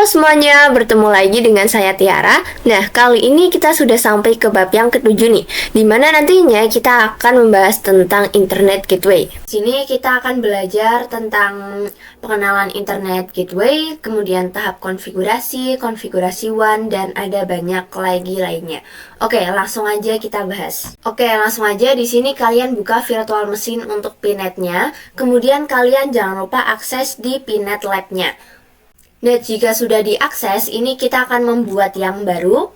Halo semuanya, bertemu lagi dengan saya Tiara. Nah, kali ini kita sudah sampai ke bab yang ketujuh nih, di mana nantinya kita akan membahas tentang Internet Gateway. Di sini kita akan belajar tentang pengenalan Internet Gateway, kemudian tahap konfigurasi, konfigurasi WAN, dan ada banyak lagi lainnya. Oke, langsung aja kita bahas. Oke, langsung aja di sini kalian buka virtual machine untuk pinetnya, kemudian kalian jangan lupa akses di Pinet Lab-nya. Nah, jika sudah diakses, ini kita akan membuat yang baru.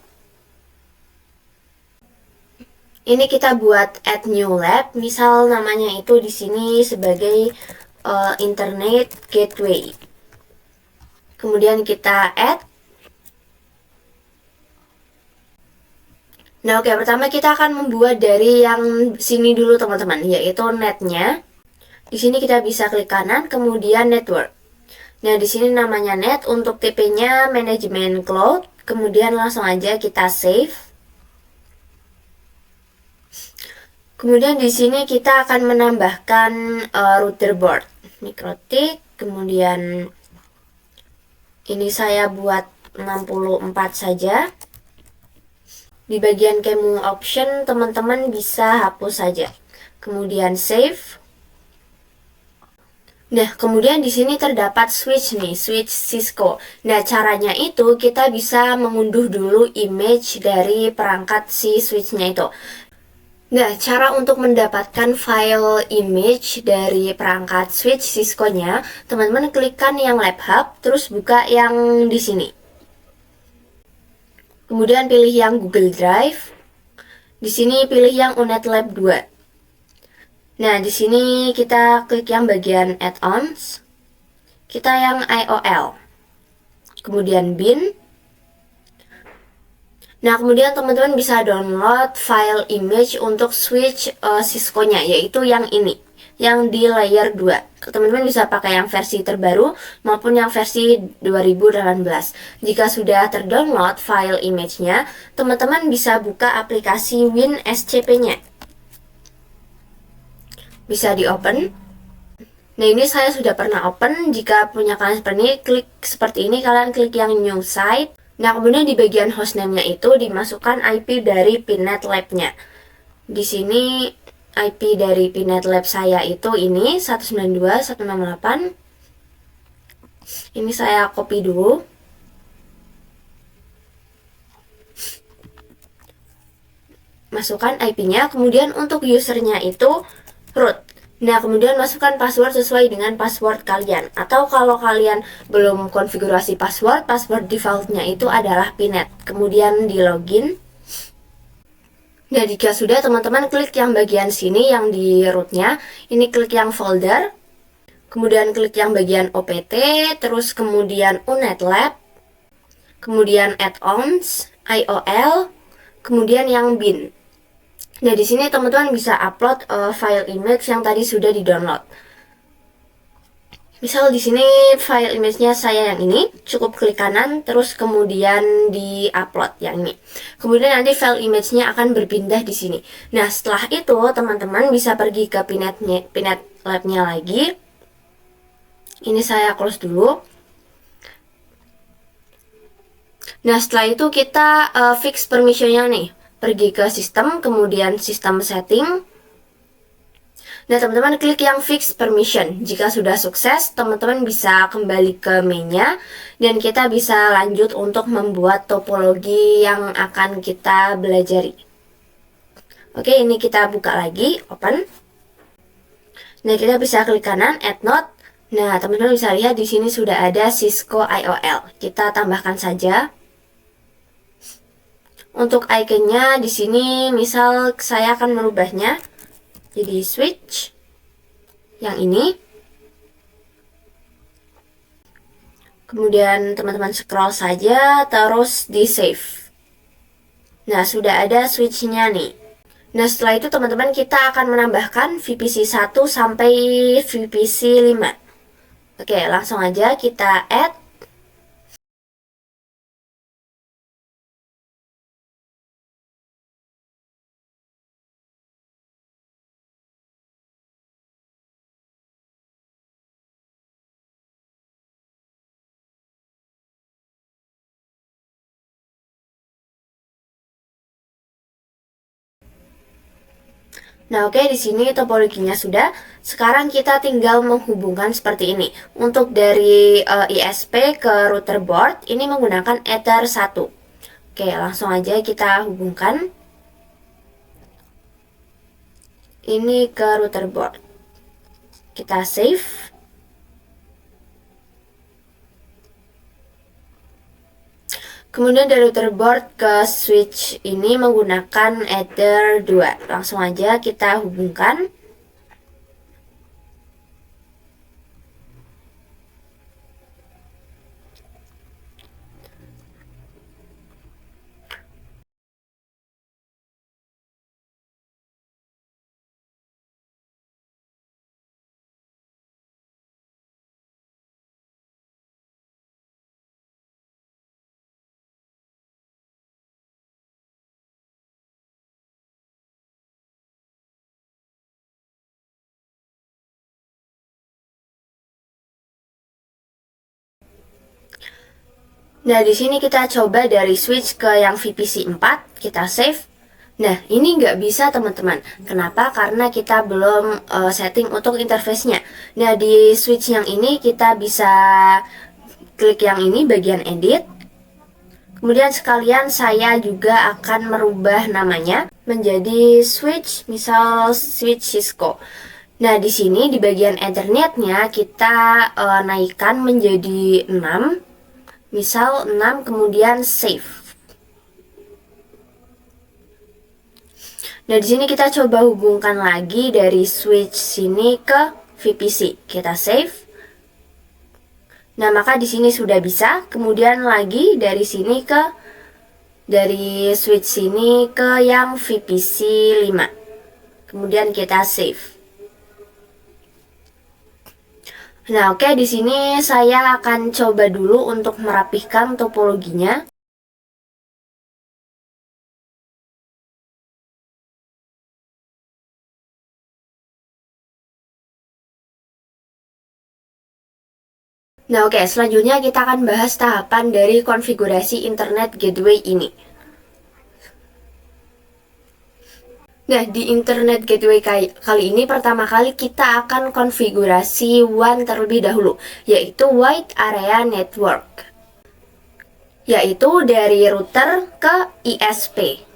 Ini kita buat add new lab, misal namanya itu di sini sebagai Internet Gateway. Kemudian kita add. Nah, oke, pertama kita akan membuat dari yang sini dulu teman-teman, yaitu netnya. Di sini kita bisa klik kanan, kemudian network. Nah, di sini namanya net, untuk tipe-nya manajemen cloud. Kemudian langsung aja kita save. Kemudian di sini kita akan menambahkan router board. Mikrotik, kemudian ini saya buat 64 saja. Di bagian kemu option teman-teman bisa hapus saja. Kemudian save. Nah, kemudian di sini terdapat switch nih, switch Cisco. Nah, caranya itu kita bisa mengunduh dulu image dari perangkat si switchnya itu. Nah, cara untuk mendapatkan file image dari perangkat switch Cisco-nya, teman-teman klikkan yang Lab Hub, terus buka yang di sini. Kemudian pilih yang Google Drive. Di sini pilih yang UNET Lab 2. Nah, di sini kita klik yang bagian add-ons. Kita yang IOL. Kemudian bin. Nah, kemudian teman-teman bisa download file image untuk switch Cisco-nya, yaitu yang ini, yang di layer 2. Teman-teman bisa pakai yang versi terbaru maupun yang versi 2018. Jika sudah terdownload file image-nya, teman-teman bisa buka aplikasi WinSCP-nya. Bisa di-open. Nah, ini saya sudah pernah open. Jika punya kalian seperti ini, klik seperti ini, kalian klik yang new site. Nah, kemudian di bagian hostname-nya itu dimasukkan IP dari Pinet Lab-nya. Di sini IP dari Pinet Lab saya itu ini 192.168. Ini saya copy dulu. Masukkan IP-nya, kemudian untuk usernya itu root. Nah, kemudian masukkan password sesuai dengan password kalian. Atau kalau kalian belum konfigurasi password, password defaultnya itu adalah Pinet. Kemudian di login. Nah, jika sudah, teman-teman klik yang bagian sini yang di rootnya. Ini klik yang folder. Kemudian klik yang bagian OPT, terus kemudian UNET Lab. Kemudian add-ons, IOL, kemudian yang bin. Nah, di sini teman-teman bisa upload file image yang tadi sudah di-download. Misal di sini file image-nya saya yang ini, cukup klik kanan terus kemudian di-upload yang ini. Kemudian nanti file image-nya akan berpindah di sini. Nah, setelah itu teman-teman bisa pergi ke Pinet Lab-nya lagi. Ini saya close dulu. Nah, setelah itu kita fix permission-nya nih. Pergi ke sistem, kemudian sistem setting. Nah, teman-teman klik yang fix permission. Jika sudah sukses, teman-teman bisa kembali ke main-nya dan kita bisa lanjut untuk membuat topologi yang akan kita belajari. Oke, ini kita buka lagi, open. Nah, kita bisa klik kanan, add node. Nah, teman-teman bisa lihat di sini sudah ada Cisco IOL. Kita tambahkan saja. Untuk iconnya di sini, misal saya akan merubahnya jadi switch yang ini. Kemudian teman-teman scroll saja, terus di save. Nah, sudah ada switchnya nih. Nah, setelah itu teman-teman kita akan menambahkan VPC 1 sampai VPC 5. Oke, langsung aja kita add. Nah, oke, di sini topologinya sudah. Sekarang kita tinggal menghubungkan seperti ini. Untuk dari ISP ke router board, ini menggunakan Ether 1. Oke, langsung aja kita hubungkan ini ke router board. Kita save. Kemudian dari router board ke switch ini menggunakan Ether 2. Langsung aja kita hubungkan. Nah, di sini kita coba dari switch ke yang VPC 4, kita save. Nah, ini nggak bisa teman-teman. Kenapa? Karena kita belum setting untuk interface-nya. Nah, di switch yang ini kita bisa klik yang ini, bagian edit. Kemudian sekalian saya juga akan merubah namanya menjadi switch, misal switch Cisco. Nah, di sini di bagian Ethernet-nya kita naikkan menjadi 6. Misal 6 kemudian save. Nah, di sini kita coba hubungkan lagi dari switch sini ke VPC. Kita save. Nah, maka di sini sudah bisa. Kemudian lagi dari sini ke dari switch sini ke yang VPC 5. Kemudian kita save. Nah, oke, di sini saya akan coba dulu untuk merapihkan topologinya. Nah, oke, selanjutnya kita akan bahas tahapan dari konfigurasi internet gateway ini. Nah, di internet gateway kali ini pertama kali kita akan konfigurasi WAN terlebih dahulu, yaitu Wide Area Network, yaitu dari router ke ISP.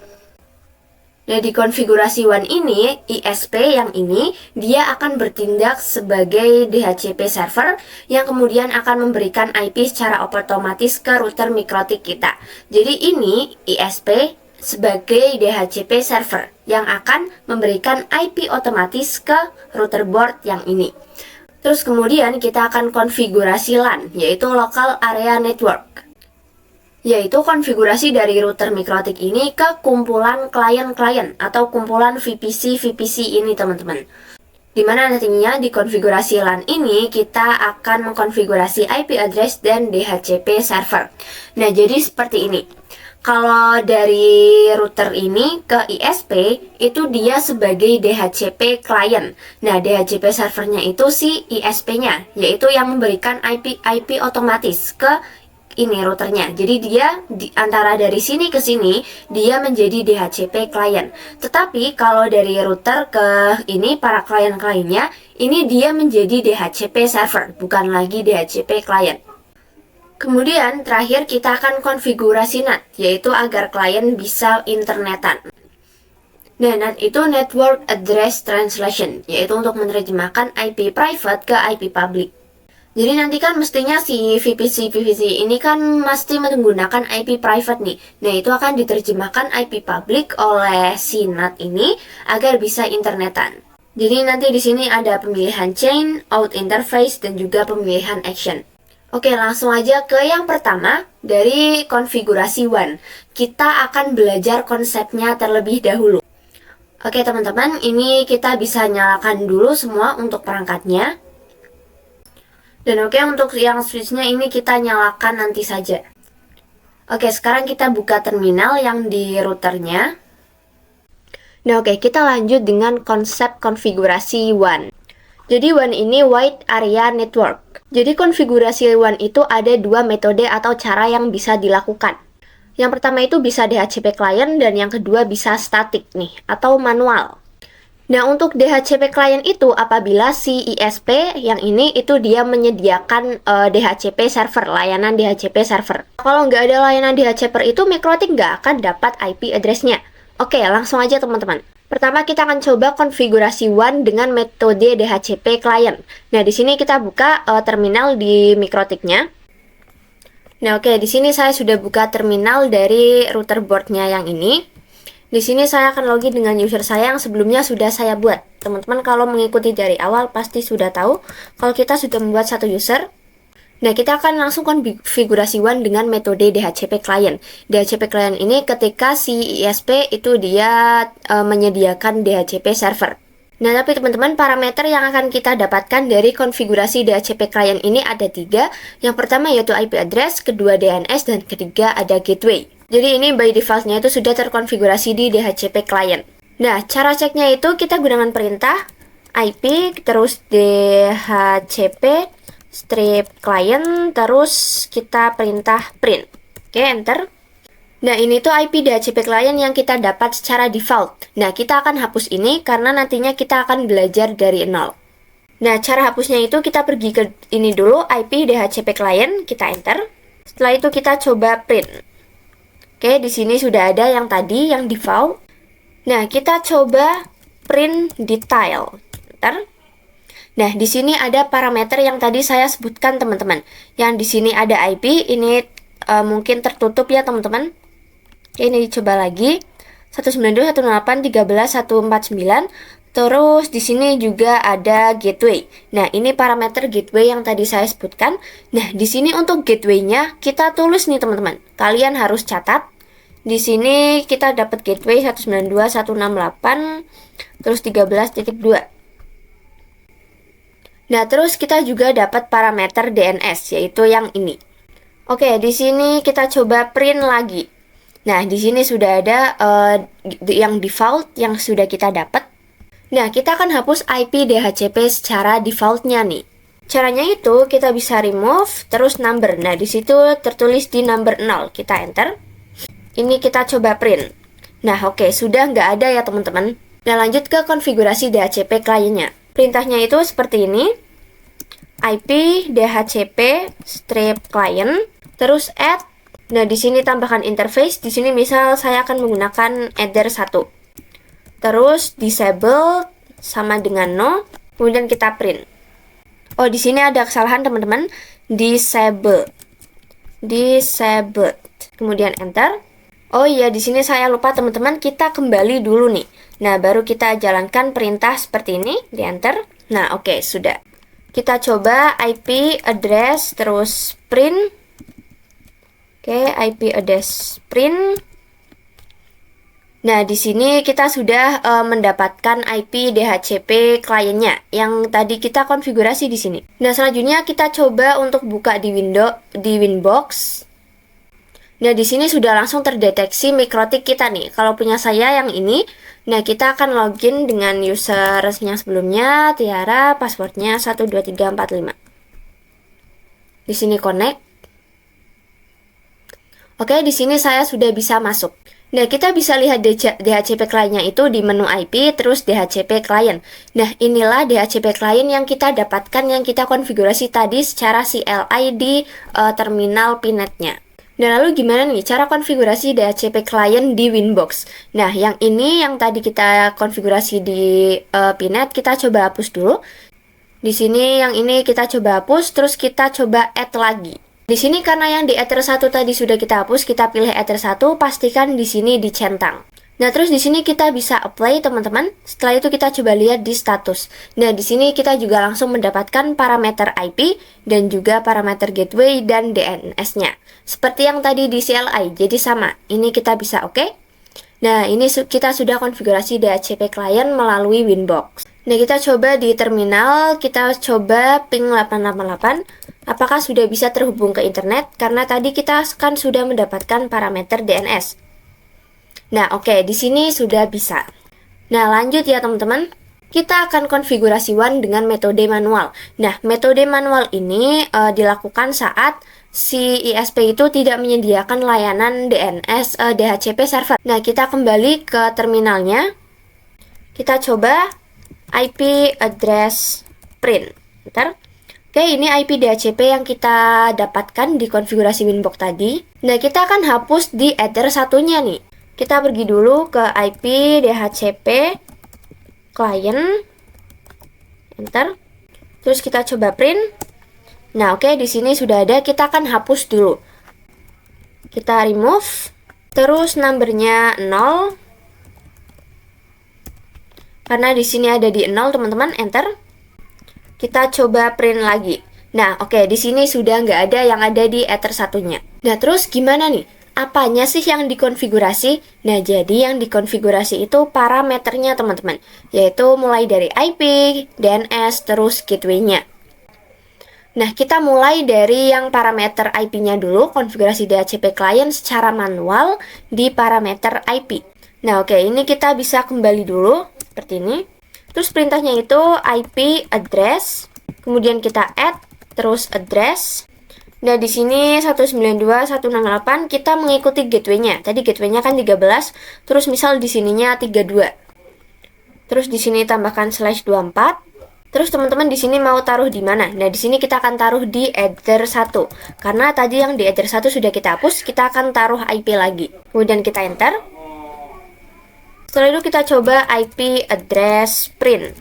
Nah, di konfigurasi WAN ini, ISP yang ini, dia akan bertindak sebagai DHCP server yang kemudian akan memberikan IP secara otomatis ke router mikrotik kita. Jadi ini ISP sebagai DHCP server yang akan memberikan IP otomatis ke router board yang ini. Terus kemudian kita akan konfigurasi LAN, yaitu Local Area Network, yaitu konfigurasi dari router mikrotik ini ke kumpulan klien-klien atau kumpulan VPC ini teman-teman. Dimana nantinya di konfigurasi LAN ini kita akan mengkonfigurasi IP address dan DHCP server. Nah, jadi seperti ini. Kalau dari router ini ke ISP, itu dia sebagai DHCP client. Nah, DHCP servernya itu si ISP-nya, yaitu yang memberikan IP otomatis ke ini routernya. Jadi dia antara dari sini ke sini dia menjadi DHCP client. Tetapi kalau dari router ke ini para klien-kliennya, ini dia menjadi DHCP server, bukan lagi DHCP client. Kemudian terakhir kita akan konfigurasi NAT, yaitu agar klien bisa internetan. Nah, NAT itu Network Address Translation, yaitu untuk menerjemahkan IP private ke IP public. Jadi nanti kan mestinya si VPC ini kan mesti menggunakan IP private nih. Nah, itu akan diterjemahkan IP public oleh si NAT ini agar bisa internetan. Jadi nanti di sini ada pemilihan chain, out interface, dan juga pemilihan action. Oke, langsung aja ke yang pertama, dari konfigurasi WAN. Kita akan belajar konsepnya terlebih dahulu. Oke teman-teman, ini kita bisa nyalakan dulu semua untuk perangkatnya. Dan oke, untuk yang switchnya ini kita nyalakan nanti saja. Oke, sekarang kita buka terminal yang di routernya. Nah oke, kita lanjut dengan konsep konfigurasi WAN. Jadi WAN ini Wide Area Network. Jadi konfigurasi WAN itu ada dua metode atau cara yang bisa dilakukan. Yang pertama itu bisa DHCP client dan yang kedua bisa static nih atau manual. Nah, untuk DHCP client itu apabila si ISP yang ini itu dia menyediakan DHCP server, layanan DHCP server. Kalau nggak ada layanan DHCP itu, Mikrotik nggak akan dapat IP address-nya. Oke, langsung aja teman-teman. Pertama kita akan coba konfigurasi WAN dengan metode DHCP client. Nah, di sini kita buka terminal di Mikrotiknya. Nah, oke, di sini saya sudah buka terminal dari router board-nya yang ini. Di sini saya akan login dengan user saya yang sebelumnya sudah saya buat. Teman-teman kalau mengikuti dari awal pasti sudah tahu kalau kita sudah membuat satu user. Nah, kita akan langsung konfigurasi WAN dengan metode DHCP client. DHCP client ini ketika si ISP itu dia menyediakan DHCP server. Nah, tapi teman-teman, parameter yang akan kita dapatkan dari konfigurasi DHCP client ini ada 3. Yang pertama yaitu IP address, kedua DNS, dan ketiga ada gateway. Jadi ini by default-nya itu sudah terkonfigurasi di DHCP client. Nah, cara ceknya itu kita gunakan perintah IP, terus DHCP strip client, terus kita perintah print. Oke, enter. Nah, ini tuh IP DHCP client yang kita dapat secara default. Nah, kita akan hapus ini karena nantinya kita akan belajar dari 0. Nah, cara hapusnya itu kita pergi ke ini dulu, IP DHCP client, kita enter. Setelah itu kita coba print. Oke, di sini sudah ada yang tadi, yang default. Nah, kita coba print detail. Enter. Nah, di sini ada parameter yang tadi saya sebutkan, teman-teman. Yang di sini ada IP, ini mungkin tertutup ya, teman-teman. Oke, ini coba lagi. 192.168.13.149. Terus di sini juga ada gateway. Nah, ini parameter gateway yang tadi saya sebutkan. Nah, di sini untuk gateway-nya kita tulis nih, teman-teman. Kalian harus catat. Di sini kita dapat gateway 192.168 terus 13.2. Nah, terus kita juga dapat parameter DNS yaitu yang ini. Oke, di sini kita coba print lagi. Nah, di sini sudah ada yang default yang sudah kita dapat. Nah, kita akan hapus IP DHCP secara defaultnya nih. Caranya itu kita bisa remove terus number. Nah, di situ tertulis di number 0. Kita enter. Ini kita coba print. Nah, oke, sudah nggak ada ya teman-teman. Nah, lanjut ke konfigurasi DHCP kliennya. Perintahnya itu seperti ini. IP DHCP strip client, terus add. Nah, di sini tambahkan interface. Di sini misal saya akan menggunakan adder 1. Terus disable sama dengan no. Kemudian kita print. Oh, di sini ada kesalahan teman-teman. Disable. Kemudian enter. Oh iya, di sini saya lupa teman-teman, kita kembali dulu nih. Nah, baru kita jalankan perintah seperti ini, di enter. Nah, oke, sudah. Kita coba IP address terus print. Oke, IP address print. Nah, di sini kita sudah mendapatkan IP DHCP kliennya yang tadi kita konfigurasi di sini. Nah, selanjutnya kita coba untuk buka di Winbox. Nah, di sini sudah langsung terdeteksi Mikrotik kita nih. Kalau punya saya yang ini, nah kita akan login dengan user yang sebelumnya, Tiara, passwordnya 12345. Di sini connect. Oke, di sini saya sudah bisa masuk. Nah, kita bisa lihat DHCP kliennya itu di menu IP, terus DHCP client. Nah, inilah DHCP client yang kita dapatkan, yang kita konfigurasi tadi secara CLI di terminal Pinetnya. Nah, lalu gimana nih cara konfigurasi DHCP client di Winbox? Nah, yang ini yang tadi kita konfigurasi di Pinet, kita coba hapus dulu. Di sini yang ini kita coba hapus, terus kita coba add lagi. Di sini karena yang di Ether 1 tadi sudah kita hapus, kita pilih Ether 1, pastikan di sini dicentang. Nah, terus di sini kita bisa apply, teman-teman. Setelah itu kita coba lihat di status. Nah, di sini kita juga langsung mendapatkan parameter IP dan juga parameter gateway dan DNS-nya. Seperti yang tadi di CLI, jadi sama. Ini kita bisa oke. Nah, ini kita sudah konfigurasi DHCP client melalui Winbox. Nah, kita coba di terminal, kita coba ping 888. Apakah sudah bisa terhubung ke internet? Karena tadi kita kan sudah mendapatkan parameter DNS. Nah, oke, di sini sudah bisa. Nah, lanjut ya teman-teman. Kita akan konfigurasi WAN dengan metode manual. Nah, metode manual ini dilakukan saat si ISP itu tidak menyediakan layanan DHCP server. Nah, kita kembali ke terminalnya. Kita coba IP address print. Bentar. Oke, ini IP DHCP yang kita dapatkan di konfigurasi Winbox tadi. Nah, kita akan hapus di header satunya nih. Kita pergi dulu ke IP DHCP client. Enter. Terus kita coba print. Nah, oke, di sini sudah ada. Kita akan hapus dulu. Kita remove. Terus numbernya 0. Karena di sini ada di 0, teman-teman. Enter. Kita coba print lagi. Nah, oke, di sini sudah nggak ada yang ada di header satunya. Nah, terus gimana nih? Apanya sih yang dikonfigurasi? Nah, jadi yang dikonfigurasi itu parameternya, teman-teman. Yaitu mulai dari IP, DNS, terus gateway-nya. Nah, kita mulai dari yang parameter IP-nya dulu, konfigurasi DHCP client secara manual di parameter IP. Nah, oke, ini kita bisa kembali dulu, seperti ini. Terus perintahnya itu IP address, kemudian kita add, terus address. Nah, di sini 192.168 kita mengikuti gateway-nya. Tadi gateway-nya kan 13, terus misal di sininya 32. Terus di sini tambahkan /24. Terus teman-teman di sini mau taruh di mana? Nah, di sini kita akan taruh di header 1. Karena tadi yang di header 1 sudah kita hapus, kita akan taruh IP lagi. Kemudian kita enter. Setelah itu kita coba IP address print.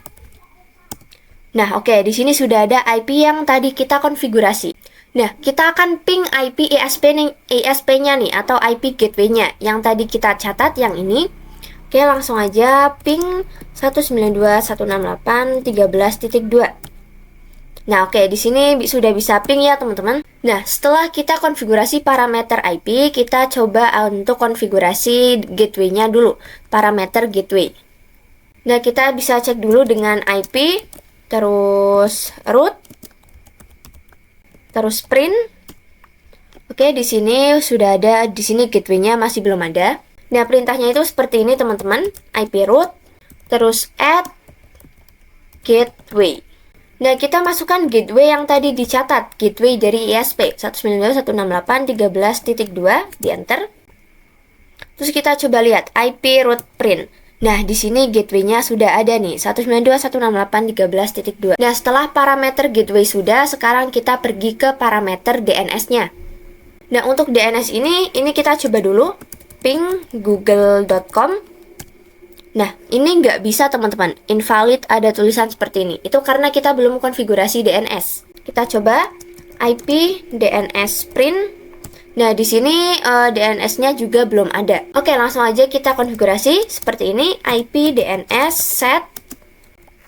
Nah, oke, di sini sudah ada IP yang tadi kita konfigurasi. Nah, kita akan ping IP ISP-nya nih atau IP gateway-nya yang tadi kita catat yang ini. Oke, langsung aja ping 192.168.13.2. Nah, oke, di sini sudah bisa ping ya, teman-teman. Nah, setelah kita konfigurasi parameter IP, kita coba untuk konfigurasi gateway-nya dulu, parameter gateway. Nah, kita bisa cek dulu dengan IP, terus root, terus print. Oke, di sini sudah ada, di sini gateway-nya masih belum ada. Nah, perintahnya itu seperti ini, teman-teman. IP root, terus add gateway. Nah, kita masukkan gateway yang tadi dicatat, gateway dari ISP 192.168.13.2, di enter. Terus kita coba lihat IP root print. Nah, di sini gateway-nya sudah ada nih, 192.168.13.2. Nah, setelah parameter gateway sudah, sekarang kita pergi ke parameter DNS-nya. Nah, untuk DNS ini kita coba dulu, ping google.com. Nah, ini nggak bisa, teman-teman. Invalid, ada tulisan seperti ini. Itu karena kita belum konfigurasi DNS. Kita coba IP DNS print. Nah, di sini DNS-nya juga belum ada. Oke, langsung aja kita konfigurasi seperti ini. IP DNS set,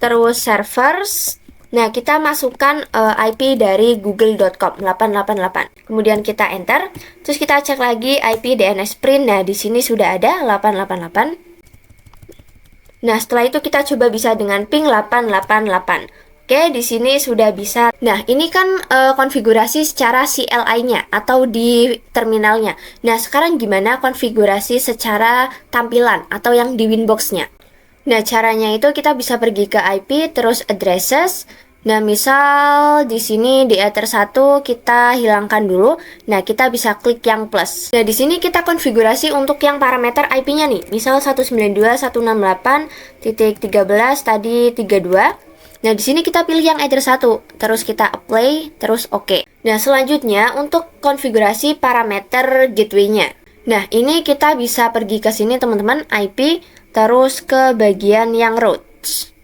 terus servers. Nah, kita masukkan IP dari google.com 888. Kemudian kita enter. Terus kita cek lagi IP DNS print. Nah, di sini sudah ada 888. Nah, setelah itu kita coba bisa dengan ping 888. Oke, di sini sudah bisa. Nah, ini kan konfigurasi secara CLI-nya atau di terminalnya. Nah, sekarang gimana konfigurasi secara tampilan atau yang di Winbox-nya? Nah, caranya itu kita bisa pergi ke IP, terus addresses. Nah, misal di sini di header 1 kita hilangkan dulu. Nah, kita bisa klik yang plus. Nah, di sini kita konfigurasi untuk yang parameter IP-nya nih. Misal 192.168.13 tadi 32. Nah, di sini kita pilih yang header 1, terus kita apply, terus oke. Nah, selanjutnya untuk konfigurasi parameter gateway-nya. Nah, ini kita bisa pergi ke sini, teman-teman, IP, terus ke bagian yang routes.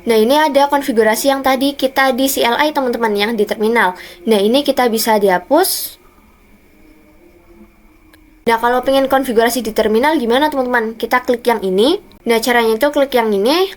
Nah, ini ada konfigurasi yang tadi kita di CLI, teman-teman, yang di terminal. Nah, ini kita bisa dihapus. Nah, kalau pengen konfigurasi di terminal gimana, teman-teman? Kita klik yang ini. Nah, caranya itu klik yang ini.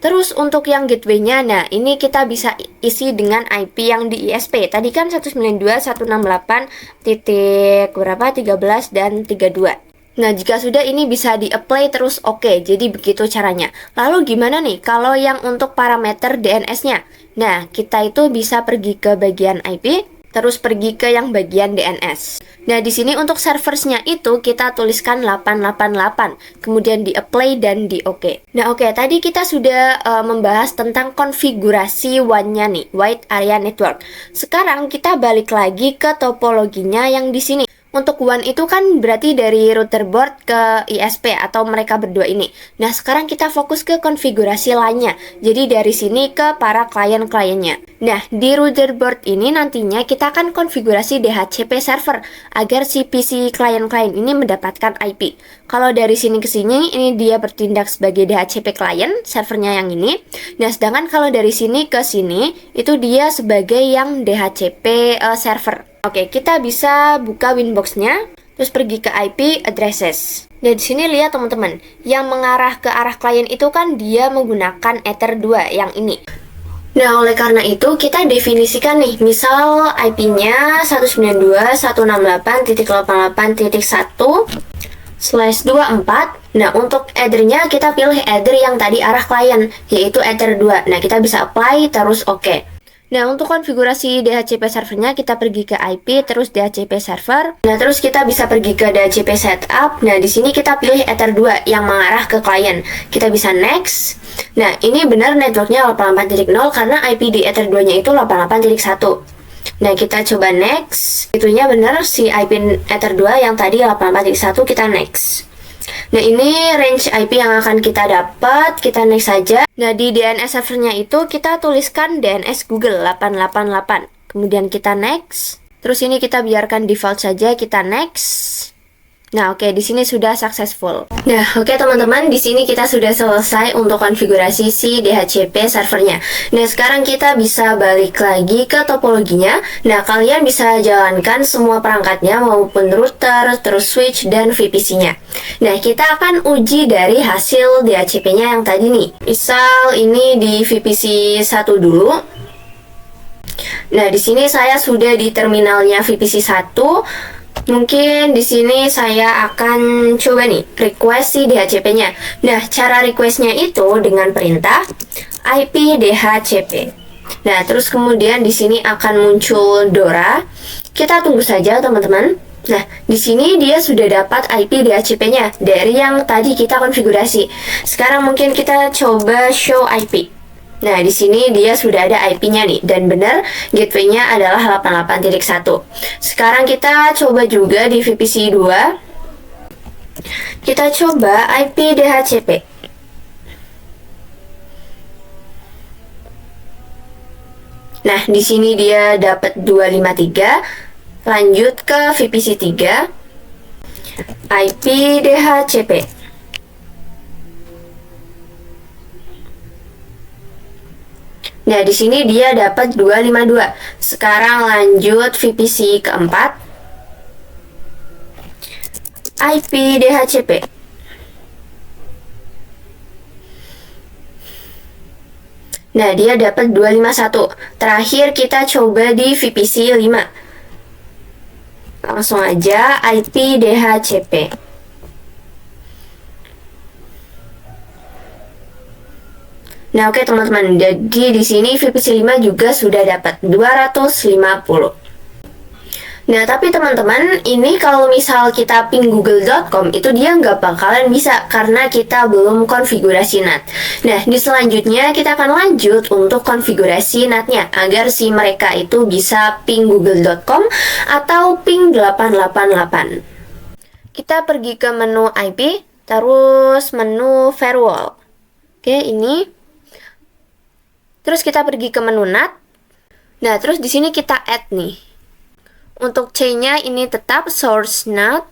Terus untuk yang gateway-nya, nah ini kita bisa isi dengan IP yang di ISP. Tadi kan 192.168 titik berapa? 13 dan 32. Nah, jika sudah ini bisa di-apply terus oke. Jadi begitu caranya. Lalu gimana nih kalau yang untuk parameter DNS-nya? Nah, kita itu bisa pergi ke bagian IP, terus pergi ke yang bagian DNS. Nah, di sini untuk serversnya itu kita tuliskan 888, kemudian di-apply dan di-oke. Nah, oke, tadi kita sudah membahas tentang konfigurasi WAN-nya nih, Wide Area Network. Sekarang kita balik lagi ke topologinya yang di sini. Untuk WAN itu kan berarti dari router board ke ISP atau mereka berdua ini. Nah, sekarang kita fokus ke konfigurasi lainnya. Jadi dari sini ke para klien-kliennya. Nah, di router board ini nantinya kita akan konfigurasi DHCP server agar si PC klien-klien ini mendapatkan IP. Kalau dari sini ke sini, ini dia bertindak sebagai DHCP klien, servernya yang ini. Nah, sedangkan kalau dari sini ke sini, itu dia sebagai yang DHCP server. Oke, kita bisa buka Winbox-nya, terus pergi ke IP addresses. Nah, di sini lihat teman-teman, yang mengarah ke arah klien itu kan dia menggunakan Ether 2 yang ini. Nah, oleh karena itu kita definisikan nih, misal IP-nya 192.168.88.1/24. Nah, untuk header-nya kita pilih header yang tadi arah klien, yaitu Ether 2. Nah, kita bisa apply, terus oke. Nah, untuk konfigurasi DHCP servernya kita pergi ke IP, terus DHCP server. Nah, terus kita bisa pergi ke DHCP setup. Nah, di sini kita pilih Ether 2 yang mengarah ke klien. Kita bisa next. Nah, ini benar networknya 88.0 karena IP di Ether 2-nya itu 88.1. Nah, kita coba next. Itunya benar si IP Ether 2 yang tadi 88.1, kita next. Nah, ini range IP yang akan kita dapat, kita next saja. Nah, di DNS servernya itu kita tuliskan DNS Google 888. Kemudian kita next. Terus ini kita biarkan default saja, kita next. Nah, oke, di sini sudah successful. Nah, oke teman-teman, di sini kita sudah selesai untuk konfigurasi si DHCP servernya. Nah, sekarang kita bisa balik lagi ke topologinya. Nah, kalian bisa jalankan semua perangkatnya maupun router, terus switch, dan VPC-nya. Nah, kita akan uji dari hasil DHCP-nya yang tadi nih. Misal ini di VPC 1 dulu. Nah, di sini saya sudah di terminalnya VPC 1. Mungkin di sini saya akan coba nih request si DHCP-nya. Nah, cara request-nya itu dengan perintah IP DHCP. Nah, terus kemudian di sini akan muncul Dora. Kita tunggu saja, teman-teman. Nah, di sini dia sudah dapat IP DHCP-nya dari yang tadi kita konfigurasi. Sekarang mungkin kita coba show IP. Nah, di sini dia sudah ada IP-nya nih, dan benar gateway-nya adalah 88.1. Sekarang kita coba juga di VPC 2. Kita coba IP DHCP. Nah, di sini dia dapat 253. Lanjut ke VPC 3. IP DHCP. Nah, di sini dia dapat 252. Sekarang lanjut VPC keempat. IP DHCP. Nah, dia dapat 251. Terakhir kita coba di VPC 5. Langsung aja IP DHCP. Nah, oke teman-teman, jadi di sini VPC 5 juga sudah dapat 250. Nah, tapi teman-teman, ini kalau misal kita ping google.com, itu dia nggak bakalan bisa karena kita belum konfigurasi NAT. Nah, di selanjutnya kita akan lanjut untuk konfigurasi NAT-nya agar si mereka itu bisa ping google.com atau ping 888. Kita pergi ke menu IP, terus menu firewall. Oke, ini. Terus kita pergi ke menu NAT. Nah, terus di sini kita add nih. Untuk C-nya ini tetap source NAT.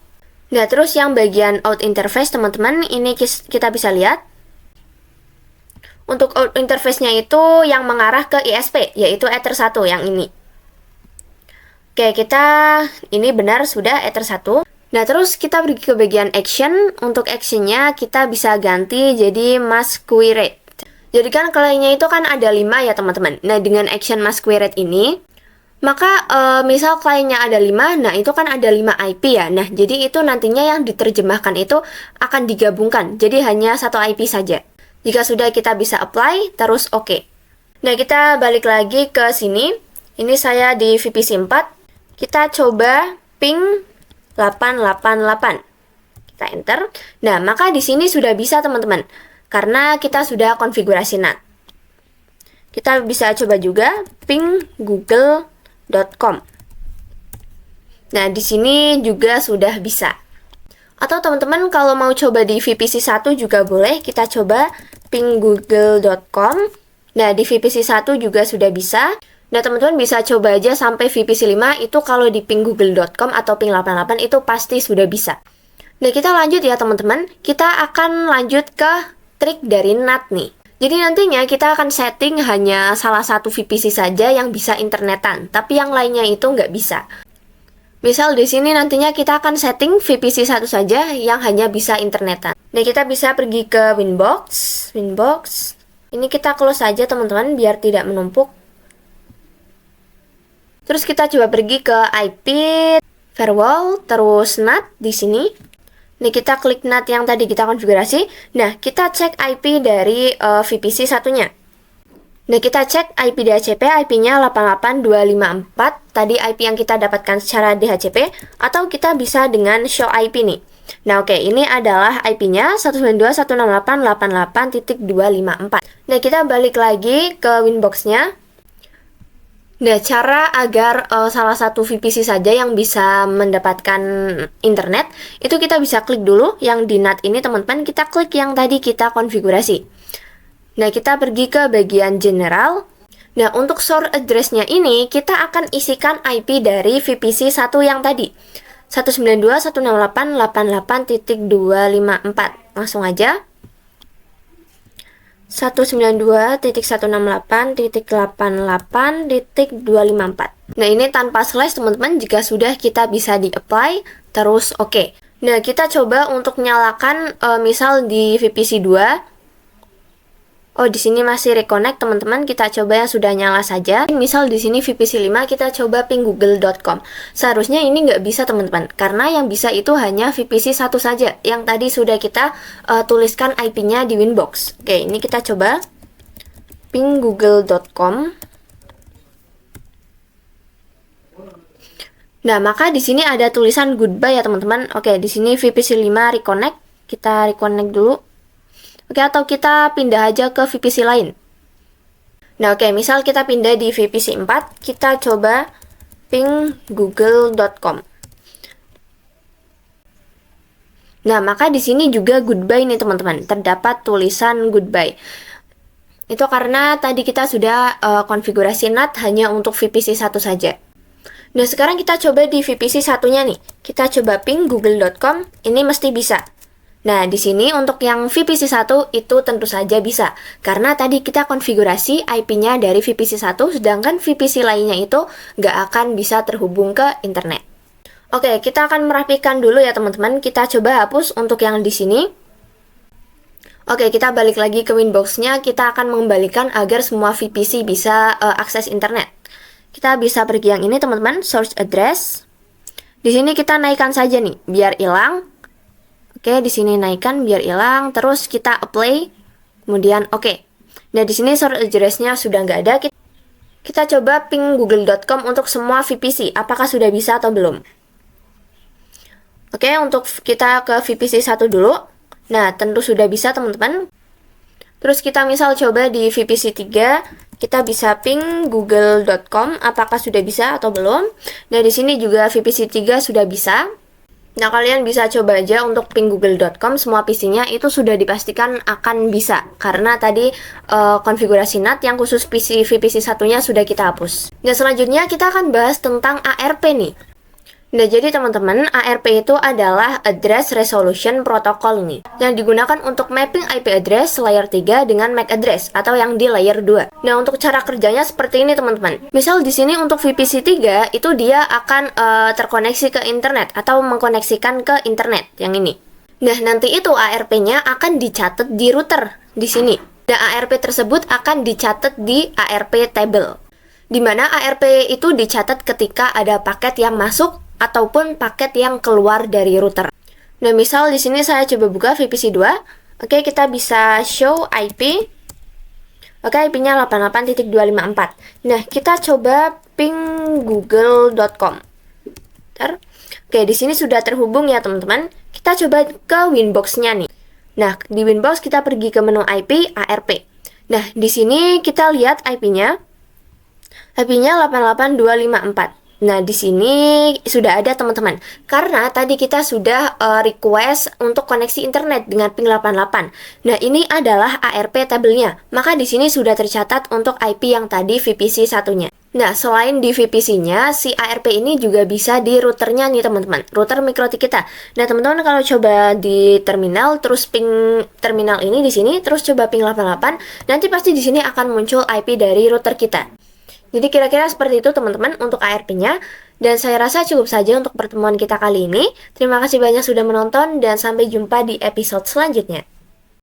Nah, terus yang bagian out interface teman-teman, ini kita bisa lihat. Untuk out interface-nya itu yang mengarah ke ISP, yaitu Ether 1 yang ini. Oke, kita ini benar sudah Ether 1. Nah, terus kita pergi ke bagian action. Untuk action-nya kita bisa ganti jadi masquerade. Jadi kan kliennya itu kan ada 5 ya teman-teman. Nah, dengan action masquerade ini, maka misal kliennya ada 5, nah itu kan ada 5 IP ya. Nah, jadi itu nantinya yang diterjemahkan itu akan digabungkan. Jadi hanya satu IP saja. Jika sudah kita bisa apply, terus oke. Nah, kita balik lagi ke sini. Ini saya di VPC 4. Kita coba ping 888. Kita enter. Nah, maka di sini sudah bisa teman-teman. Karena kita sudah konfigurasi NAT. Kita bisa coba juga ping google.com. Nah, di sini juga sudah bisa. Atau teman-teman kalau mau coba di VPC 1 juga boleh, kita coba ping google.com. Nah, di VPC 1 juga sudah bisa. Nah, teman-teman bisa coba aja sampai VPC 5, itu kalau di ping google.com atau ping 88 itu pasti sudah bisa. Nah, kita lanjut ya teman-teman. Kita akan lanjut ke trik dari NAT nih. Jadi nantinya kita akan setting hanya salah satu VPC saja yang bisa internetan, tapi yang lainnya itu nggak bisa. Misal di sini nantinya kita akan setting VPC 1 saja yang hanya bisa internetan. Nah, kita bisa pergi ke Winbox. Ini kita close saja teman-teman biar tidak menumpuk. Terus kita coba pergi ke IP, firewall, terus NAT di sini. Nah, kita klik NAT yang tadi kita konfigurasi. Nah, kita cek IP dari VPC satunya. Nah, kita cek IP DHCP, IP-nya 88254, tadi IP yang kita dapatkan secara DHCP, atau kita bisa dengan show IP nih. Nah, oke, ini adalah IP-nya 192.168.88.254. Nah, kita balik lagi ke Winbox-nya. Nah, cara agar salah satu VPC saja yang bisa mendapatkan internet, itu kita bisa klik dulu yang di NAT ini teman-teman, kita klik yang tadi kita konfigurasi. Nah, kita pergi ke bagian general. Nah, untuk source address-nya ini, kita akan isikan IP dari VPC 1 yang tadi. 192.168.88.254. Langsung aja. 192.168.88.254. Nah, ini tanpa slash teman-teman, jika sudah kita bisa di-apply, terus oke. Nah, kita coba untuk nyalakan misal di VPC 2. Oh, di sini masih reconnect teman-teman, kita coba yang sudah nyala saja. Misal di sini VPC 5 kita coba ping google.com. Seharusnya ini nggak bisa teman-teman, karena yang bisa itu hanya VPC 1 saja, yang tadi sudah kita tuliskan IP-nya di Winbox. Oke, ini kita coba ping google.com. Nah, maka di sini ada tulisan goodbye ya teman-teman. Oke, di sini VPC 5 reconnect. Kita reconnect dulu. Oke, atau kita pindah aja ke VPC lain. Nah, oke, misal kita pindah di VPC 4, kita coba ping google.com. Nah, maka di sini juga goodbye nih teman-teman. Terdapat tulisan goodbye. Itu karena tadi kita sudah konfigurasi NAT hanya untuk VPC 1 saja. Nah, sekarang kita coba di VPC satunya nih. Kita coba ping google.com, ini mesti bisa. Nah, di sini untuk yang VPC 1 itu tentu saja bisa, karena tadi kita konfigurasi IP-nya dari VPC 1, sedangkan VPC lainnya itu nggak akan bisa terhubung ke internet. Oke, kita akan merapikan dulu ya teman-teman, kita coba hapus untuk yang di sini. Oke, kita balik lagi ke Winbox-nya, kita akan mengembalikan agar semua VPC bisa akses internet. Kita bisa pergi yang ini teman-teman, source address. Di sini kita naikkan saja nih, biar hilang. Oke, di sini naikkan biar hilang, terus kita apply, kemudian oke. Nah, di sini source address-nya sudah nggak ada. Kita coba ping google.com untuk semua VPC, apakah sudah bisa atau belum? Oke, untuk kita ke VPC 1 dulu. Nah, tentu sudah bisa teman-teman. Terus kita misal coba di VPC 3, kita bisa ping google.com, apakah sudah bisa atau belum? Nah, di sini juga VPC 3 sudah bisa. Nah, kalian bisa coba aja untuk ping google.com, semua PC-nya itu sudah dipastikan akan bisa, karena tadi konfigurasi NAT yang khusus PC VPC satunya sudah kita hapus. Nah, selanjutnya kita akan bahas tentang ARP nih. Nah, jadi teman-teman, ARP itu adalah Address Resolution Protocol nih, yang digunakan untuk mapping IP address layer 3 dengan MAC address atau yang di layer 2. Nah, untuk cara kerjanya seperti ini teman-teman. Misal di sini untuk VPC 3 itu dia akan terkoneksi ke internet atau mengkoneksikan ke internet yang ini. Nah, nanti itu ARP-nya akan dicatat di router di sini. Dan ARP tersebut akan dicatat di ARP table, di mana ARP itu dicatat ketika ada paket yang masuk ataupun paket yang keluar dari router. Nah, misal di sini saya coba buka VPC 2. Oke, kita bisa show IP. Oke, IP-nya 88.254. Nah, kita coba ping google.com. Oke, di sini sudah terhubung ya, teman-teman. Kita coba ke Winbox-nya nih. Nah, di Winbox kita pergi ke menu IP ARP. Nah, di sini kita lihat IP-nya. IP-nya 88254. Nah, di sini sudah ada teman-teman. Karena tadi kita sudah request untuk koneksi internet dengan ping 88. Nah, ini adalah ARP tabelnya. Maka di sini sudah tercatat untuk IP yang tadi VPC satunya. Nah, selain di VPC-nya, si ARP ini juga bisa di routernya nih teman-teman. Router MikroTik kita. Nah, teman-teman kalau coba di terminal, terus ping terminal ini di sini, terus coba ping 88, nanti pasti di sini akan muncul IP dari router kita. Jadi kira-kira seperti itu teman-teman untuk ARP-nya. Dan saya rasa cukup saja untuk pertemuan kita kali ini. Terima kasih banyak sudah menonton dan sampai jumpa di episode selanjutnya.